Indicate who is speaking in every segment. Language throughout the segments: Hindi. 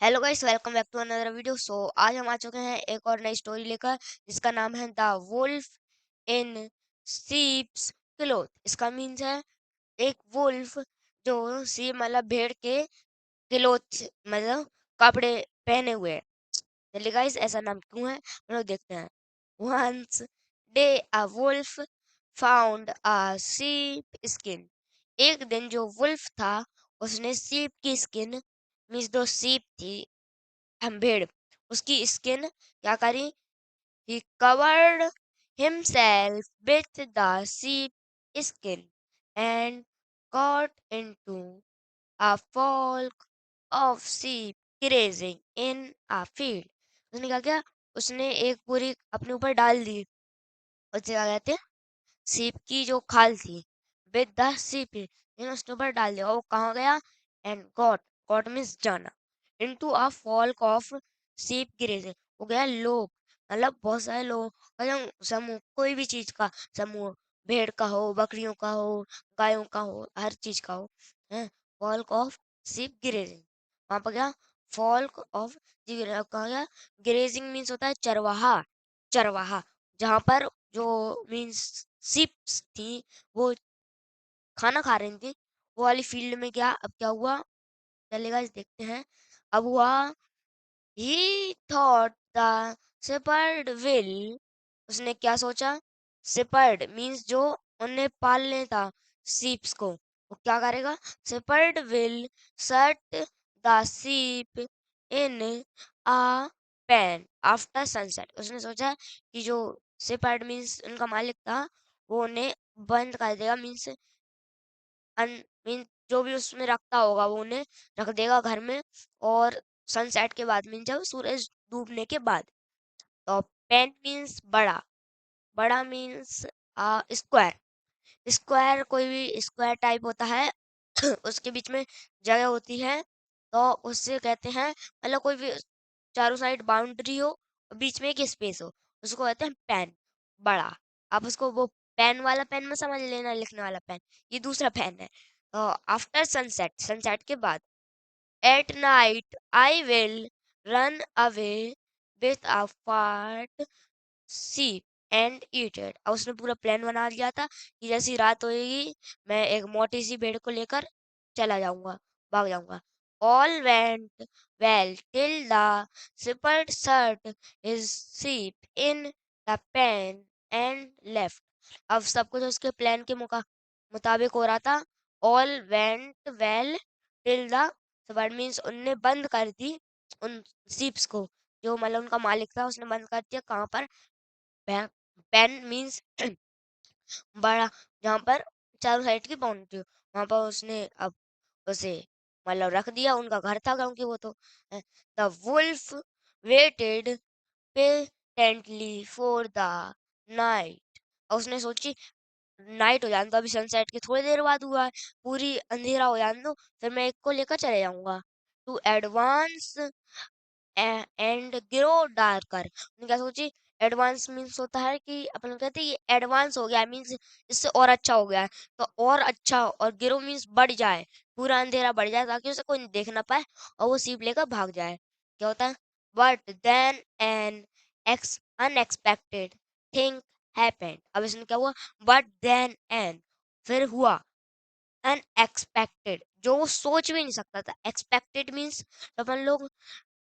Speaker 1: Hello guys, welcome back to another video. आज हम आ चुके हैं एक और नई स्टोरी लेकर, जिसका नाम है the wolf in sheep's cloth. इसका मीन्स है एक वुल्फ जो सी मतलब भेड़ के क्लोथ मतलब कपड़े पहने हुए है। चलिए गाइस, ऐसा नाम क्यों है हम लोग देखते हैं। Once day a wolf found a sheep skin. एक दिन जो वुल्फ था उसने सीप की स्किन मीन्स जो सीप थी हम भेड़ उसकी स्किन क्या करी। he covered himself with the sheep skin and got into a flock of sheep grazing in a field। उसने क्या किया, उसने एक पूरी अपने ऊपर डाल दी। उसे क्या कहते हैं, सीप की जो खाल थी। विद द सीप उसने ऊपर डाल दिया और वो कहाँ गया। एंड गॉट, गॉट मीन्स जाना। इनटू अ फॉल्क ऑफ सीप ग्रेजिंग, वो गया लोग मतलब बहुत सारे लोगों का जो समूह, कोई भी चीज का समूह, भेड़ का हो, बकरियों का हो, गायों का हो, हर चीज का हो। है फॉल्क ऑफ सीप ग्रेजिंग, वहां पर गया। फॉल्क ऑफ कहा गया। ग्रेजिंग मीन्स होता है चरवाहा, चरवाहा जहाँ पर जो मीन्स शिप्स थी वो खाना खा रही थी। वो वाली फील्ड में क्या, अब क्या हुआ चलेगा इस देखते हैं। अब हुआ, ही थॉट द shepherd will, उसने क्या सोचा। shepherd मीन्स जो उन्हें पालने था सीप्स को, वो क्या करेगा। shepherd will set the sheep in a pen after sunset। उसने सोचा कि जो shepherd मीन्स उनका मालिक था वो उन्हें बंद कर देगा, मीन्स अन मीन जो भी उसमें रखता होगा वो उन्हें रख देगा घर में। और सनसेट के बाद मीन जब सूरज डूबने के बाद। तो पेन मीन्स बड़ा, बड़ा मीन्स स्क्वायर। स्क्वायर कोई भी स्क्वायर टाइप होता है उसके बीच में जगह होती है तो उससे कहते हैं, मतलब कोई भी चारों साइड बाउंड्री हो और बीच में एक स्पेस हो, उसको कहते हैं पेन, बड़ा। आप उसको वो पेन वाला पेन में समझ लेना, लिखने वाला पेन, ये दूसरा पेन है। तो आफ्टर सनसेट, सनसेट के बाद। At night I will run away with a फाट सी एंड ईट इट। और उसने पूरा प्लान बना लिया था कि जैसी रात होएगी मैं एक मोटी सी भेड़ को लेकर चला जाऊंगा, भाग जाऊंगा। All went well till the shepherd set his sheep in the pen and left। अब सब कुछ उसके प्लान के मुताबिक हो रहा था। All went well till the shepherd means उनने बंद कर दी उन सीप्स को, जो मतलब उनका मालिक था उसने बंद कर दिया। कहाँ पर, पेन मीन्स बड़ा, जहाँ पर चारों साइड की बाउंड्री हो वहां पर उसने अब उसे मतलब रख दिया। उनका घर था क्योंकि वो तो। The wolf waited patiently for the night. और उसने सोची नाइट हो जाने दो, अभी सनसेट की थोड़ी देर बाद हुआ है, पूरी अंधेरा हो जाने दो, फिर मैं एक को लेकर चले जाऊंगा। To advance and grow darker. उन्होंने क्या सोची, एडवांस मीन्स होता है कि अपन लोग कहते हैं ये एडवांस हो गया, मीन्स इससे और अच्छा हो गया है। तो और अच्छा, और ग्रो मीन्स बढ़ जाए, पूरा अंधेरा बढ़ जाए ताकि उसे कोई देख ना पाए और वो सीप लेकर भाग जाए। क्या होता है, but then an ex unexpected thing happened. अब इसमें क्या हुआ, बट देन एन, फिर हुआ, अनएक्सपेक्टेड जो वो सोच भी नहीं सकता था। एक्सपेक्टेड मीन्स अपन लोग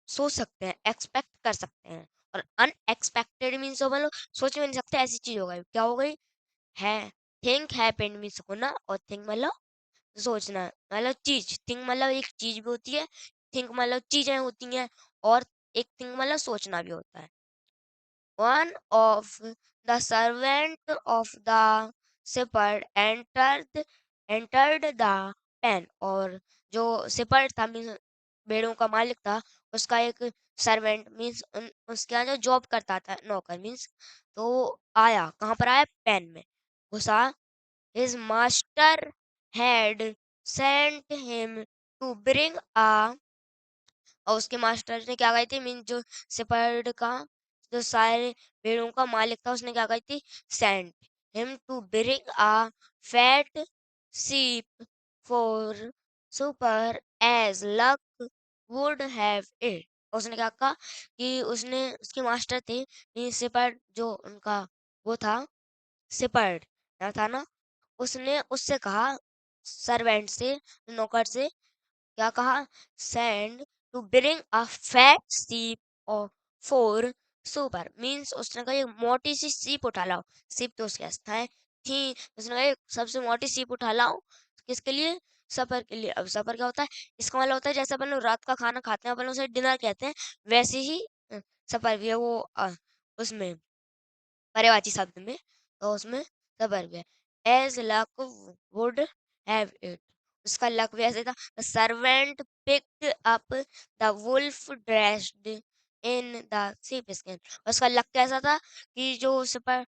Speaker 1: सोच सकते हैं, एक्सपेक्ट कर सकते हैं। और अनएक्सपेक्टेड मीन्स तो मतलब सोच भी नहीं सकते ऐसी चीज हो गई। क्या हो गई है, थिंक हैपेंड मीन्स होना, और थिंक मतलब सोचना, मतलब चीज। थिंक मतलब एक चीज भी होती है, थिंक मतलब चीजें होती हैं, और एक थिंक मतलब सोचना भी होता है। One of the servant of the shepherd entered the pen। और जो shepherd था मीन्स भेड़ों का मालिक था, उसका एक सर्वेंट मीन्स उसके यहाँ जो जॉब करता था, नौकर मीन्स, तो वो आया, कहाँ पर आया, पेन में घुसा। his master had sent him to bring a, और उसके मास्टर ने क्या कही थी, मीन जो शेपर्ड का, जो सारे भेड़ों का मालिक था, उसने क्या कही थी, send him to bring a fat sheep for supper as luck would have it. उसने क्या कहा कि उसने उसके मास्टर थे शेपर्ड, जो उनका वो था शेपर्ड था ना, उसने उससे कहा, सर्वेंट से, नौकर से क्या कहा, send to bring a fat sheep और फोर सुपर, मीन्स उसने कहा एक मोटी सी सीप उठा लाओ। सीप तो उसके पास था थी, उसने कहा एक सबसे मोटी सीप उठा लाओ। किसके लिए? सफर के लिए। अब सफर क्या होता है? इसका मतलब होता है जैसे अपन लोग रात का खाना खाते हैं, अपन लोग उसे डिनर कहते हैं, वैसे ही सफर भी है वो, उसमें पर्यायवाची शब्द में, तो उसमें सबर भी है। As luck would have it, उसका लक भी ऐसे था। The servant picked up the wolf dressed in the sheep skin। उसका लक कैसा था कि जो सुपर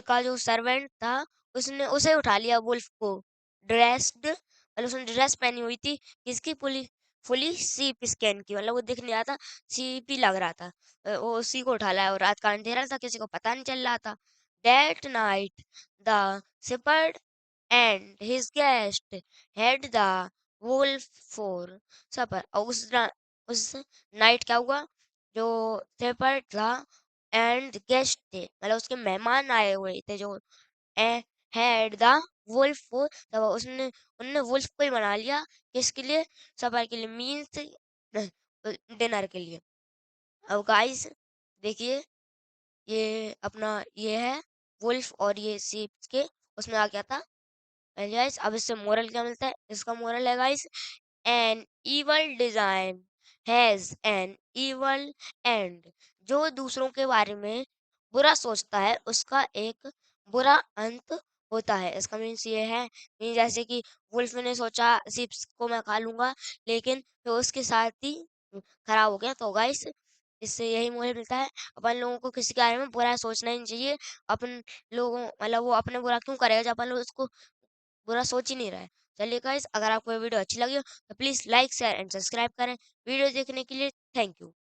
Speaker 1: का जो सर्वेंट था, उसने उसे उठा लिया, वुल्फ को, ड्रेस्ड, मतलब उसने ड्रेस पहनी हुई थी किसकी? फुली फुली सीप स्किन की, मतलब वो दिख नहीं रहा था, सीप ही लग रहा था। वो उसी को उठा लाया और रात का अंधेरा था, किसी को पता नहीं चल रहा था। That night the shepherd and his guest had the wolf for supper। और उस नाइट क्या हुआ? जो शेपर्ड था एंड गेस्ट थे, मतलब उसके मेहमान आए हुए थे, जो हैड द वुल्फ को, तब उसने उनने वुल्फ को ही बना लिया। किसके लिए? सफर के लिए, मीन्स डिनर के लिए। अब गाइस देखिए, ये अपना ये है वुल्फ और ये सीप के, उसमें आ गया था। गाइस अब इससे मोरल क्या मिलता है? इसका मोरल है guys, an evil design has an evil end. जो दूसरों के बारे में बुरा सोचता है उसका एक बुरा अंत होता है। इसका मीन्स ये है, मीन जैसे कि वुल्फ ने सोचा सीप्स को मैं खा लूंगा, लेकिन फिर उसके साथ ही खराब हो गया। तो गाइस इससे यही मोरल मिलता है, अपन लोगों को किसी के बारे में बुरा सोचना ही नहीं चाहिए। अपन लोगों, मतलब वो अपने बुरा क्यों करेगा जब अपन लोग उसको बुरा सोच ही नहीं रहा है। चलिए गाइस, अगर आपको ये वीडियो अच्छी लगी हो तो please like share and subscribe करें। वीडियो देखने के लिए थैंक यू।